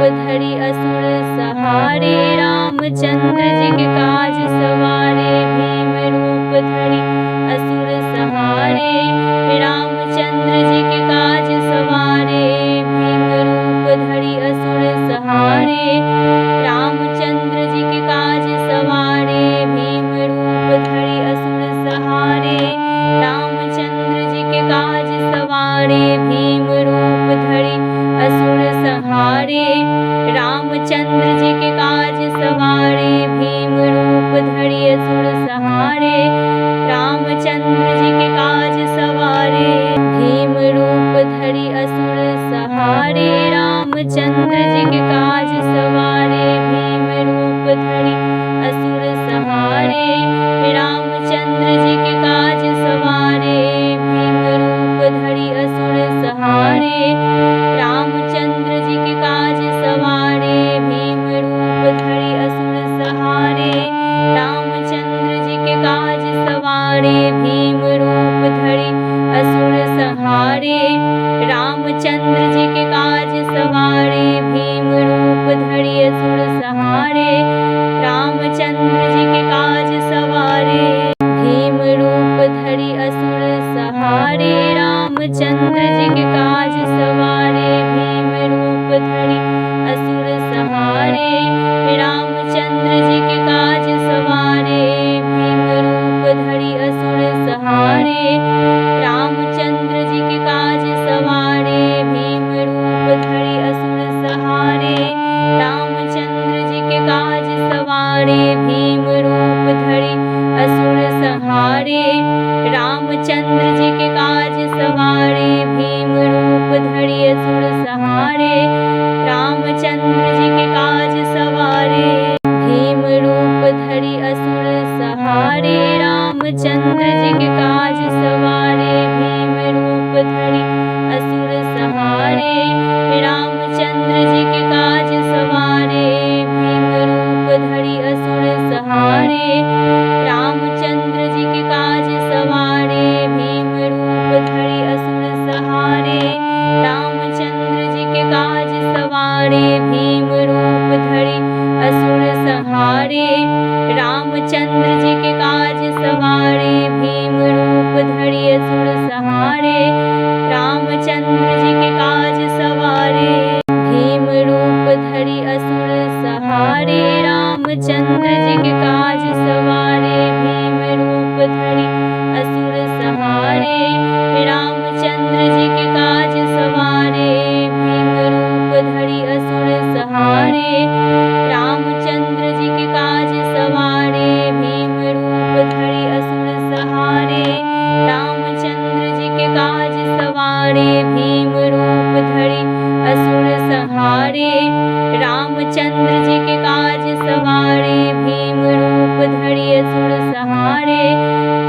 धरि असुर सहारे, रामचंद्र जी के काज सवारे। भीम रूप धरि असुर सहारे, रामचंद्र जी के काज सवारे। भीम रूप धरि असुर सहारे, रामचंद्र जी के काज सवारे। भीम रूप धरि असुर सहारे, रामचंद्र जी के काज सवारे। भीम रूप धरि असुर सहारे, रामचंद्र जी के काज सवारे। भीम रूप धरि असुर सहारे, रामचंद्र जी के काज सवारे। भीम रूप धरि असुर सहारे, रामचंद्र जी के काज सवारे। भीम रूप धरि असुर सहारे, रामचंद्र जी के काज सवारे। भीम रूप धरि असुर सहारे, रामचंद्र जी के काज सवारे। भीम रूप धरि असुर सहारे, रामचंद्र जी के काज सवारे। भीम रूप धरि असुर सहारे, रामचंद्र जी के काज सवारे। भीम रूप धरि असुर सहारे, रामचंद्र जी के काज सवारे। भीम रूप धरि असुर सहारे, रामचंद्र जी के काज सवारे। भीम रूप धरि असुर सहारे, रामचंद्र जी के काज सवारे। भीम रूप धरि असुर सहारे, रामचंद्र जी के काज सवारे। भीम रूप धरि असुर सहारे, रामचंद्र जी के काज सवारे। भीम रूप धरि असुर सहारे, रामचंद्र जी के काज सवारे। भीम रूप धरि असुर सहारे, रामचंद्र जी के काज सवारे। भीम रूप धरि असुर सहारे, रामचंद्र जी के काज सवारे। भीम रूप धरि असुर सहारे, रामचंद्र जी के काज सवारे। भीम रूप धरि असुर सहारे, रामचंद्र जी के काज सवारे। भीम रूप धरि असुर सहारे, रामचंद्र जी के काज सवारे। भीम रूप धरि असुर सहारे, रामचंद्र जी के काज सवारे। भीम रूप धरि असुर सहारे, रामचंद्र जी के काज सवारे। भीम रूप धरि असुर सहारे, रामचंद्र जी के काज सवारे। भीम रूप धरि असुर सहारे, रामचंद्र जी के काज सवारे। भीम रूप धरि असुर सहारे, रामचंद्र जी के काज सवारे। भीम रूप धरि असुर सहारे, रामचंद्र जी के काज सवारे। भीम रूप धरि असुर सहारे, रामचंद्र जी के काज सवारे। भीम रूप धरि असुर सहारे,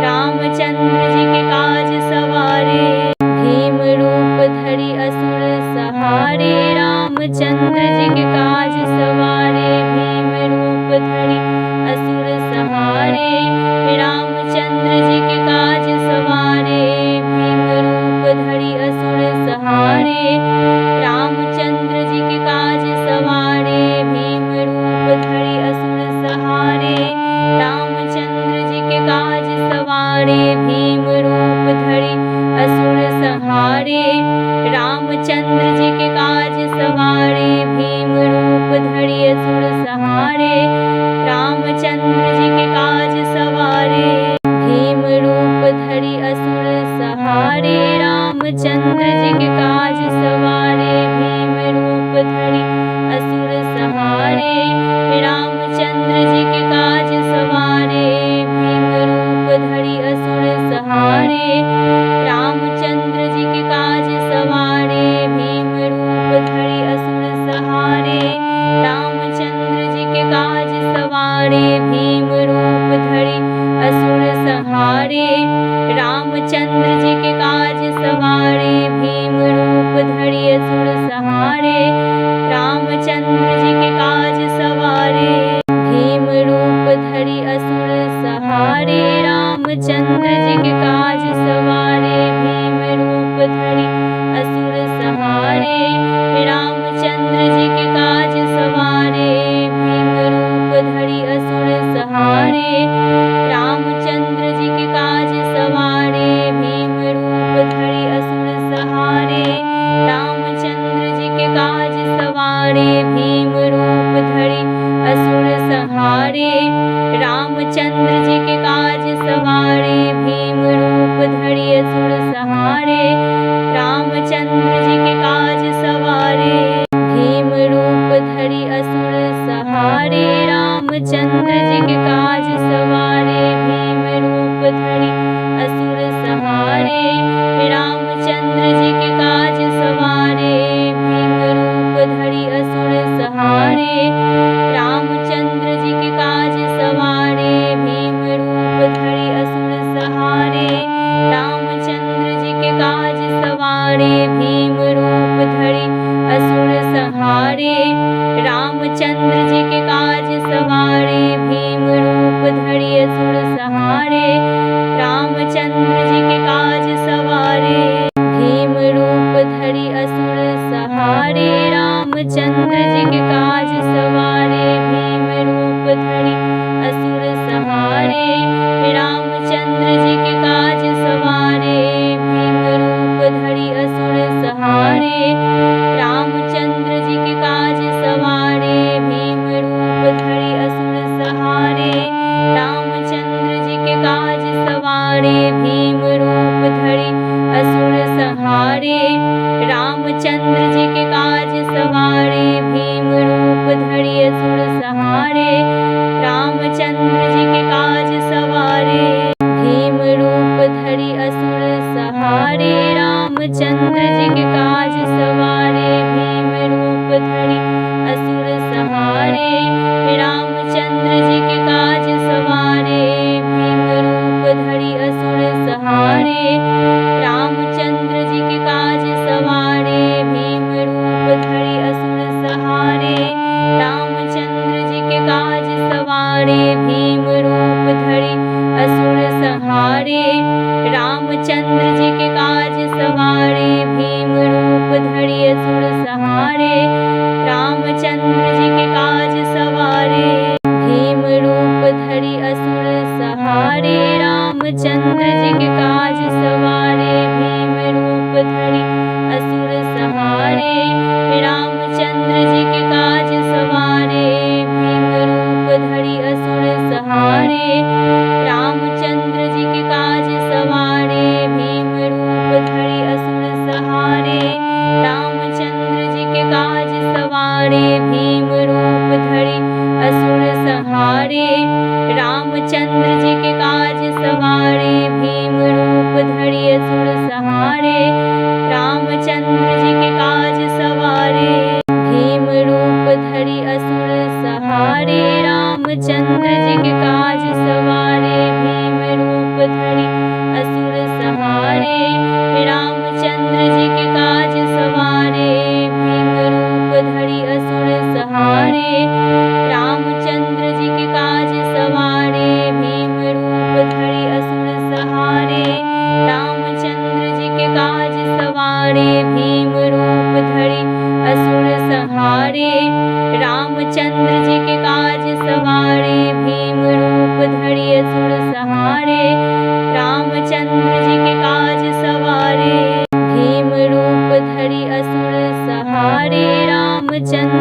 रामचंद्र जी के काज सवारे। भीम रूप धरि असुर सहारे, रामचंद्र जी के काज सवारे। भीम रूप धरि असुर सहारे, रामचंद्र जी के काज सवारे। भीम रूप धरि असुर सहारे, रामचंद्र जी के काज सवारे। भीम रूप धरि असुर सहारे, रामचंद्र जी के काज सवारे। भीम रूप धरि असुर सहारे, रामचंद्र जी के काज सवारे। सहारे भीम रूप धरि असुर सहारे रामचंद्र जी के काज सवारे भीम रूप धरि असुर सहारे रामचंद्र जी के काज सवारे भीम रूप धरि असुर सहारे रामचंद्र जी के काज सवारे भीम रूप धरि असुर सहारे रामचंद्र जी के काज सवारे भीम रूप धरि असुर सहारे रामचंद्र जी के काज सवारे भीम रूप धरि असुर सहारे रामचंद्र जी के काज सवारे भीम रूप धरि असुर सहारे रामचंद्र जी के काज सवारे भीम रूप धरि असुर सहारे रामचंद्र जी के काज सवारे भीम रूप धरि असुर सहारे रामचंद्र जी के काज सवारे भीम रूप धरि असुर सहारे रामचंद्र जी के काज सवारे भीम रूप धरि असुर सहारे रामचंद्र जी के काज सवारे भीम रूप धरि असुर सहारे रामचंद्र जी के काज सवारे भीम रूप धरि असुर सहारे रामचंद्र जी के काज सवारे भीम रूप धरि असुर सहारे रामचंद्र जी के काज सवारे भीम रूप धरि असुर सहारे रामचंद्र जी के काज सवारे भीम रूप धरि असुर सहारे रामचंद्र जी के काज सवारे भीम रूप धरि असुर सहारे रामचंद्र जी के काज सवारे भीम रूप धरि असुर सहारे रामचंद्र जी के काज सवारे भीम रूप धरि असुर सहारे रामचंद्र जी के काज सवारे भीम रूप धरि असुर सहारे रामचंद्र जी के काज सवारे भीम रूप धरि असुर सहारे रामचंद्र जी के काज सवारे भीम रूप धरि असुर सहारे रामचंद्र जी के काज सवारे भीम रूप धरि असुर सहारे रामचंद्र जी के काज सवारे भीम रूप धरि असुर सहारे रामचंद्र जी के काज सवारे भीम रूप धरि असुर सहारे रामचंद्र जी के काज सवारे भीम रूप धरि असुर सहारे रामचंद्र जी के काज सवारे भीम रूप धरि असुर सहारे रामचंद्र जी के काज सवारे भीम रूप धरि असुर सहारे रामचंद्र जी के काज सवारे भीम रूप धरि असुर सहारे रामचंद्र जी के काज सवारे भीम रूप धरि असुर सहारे रामचंद्र जी के काज सवारे भीम रूप धरि असुर सहारे रामचंद्र जी के काज सवारे भीम रूप धरि असुर सहारे रामचंद्र जी के काज सवारे भीम रूप धरि असुर सहारे रामचंद्र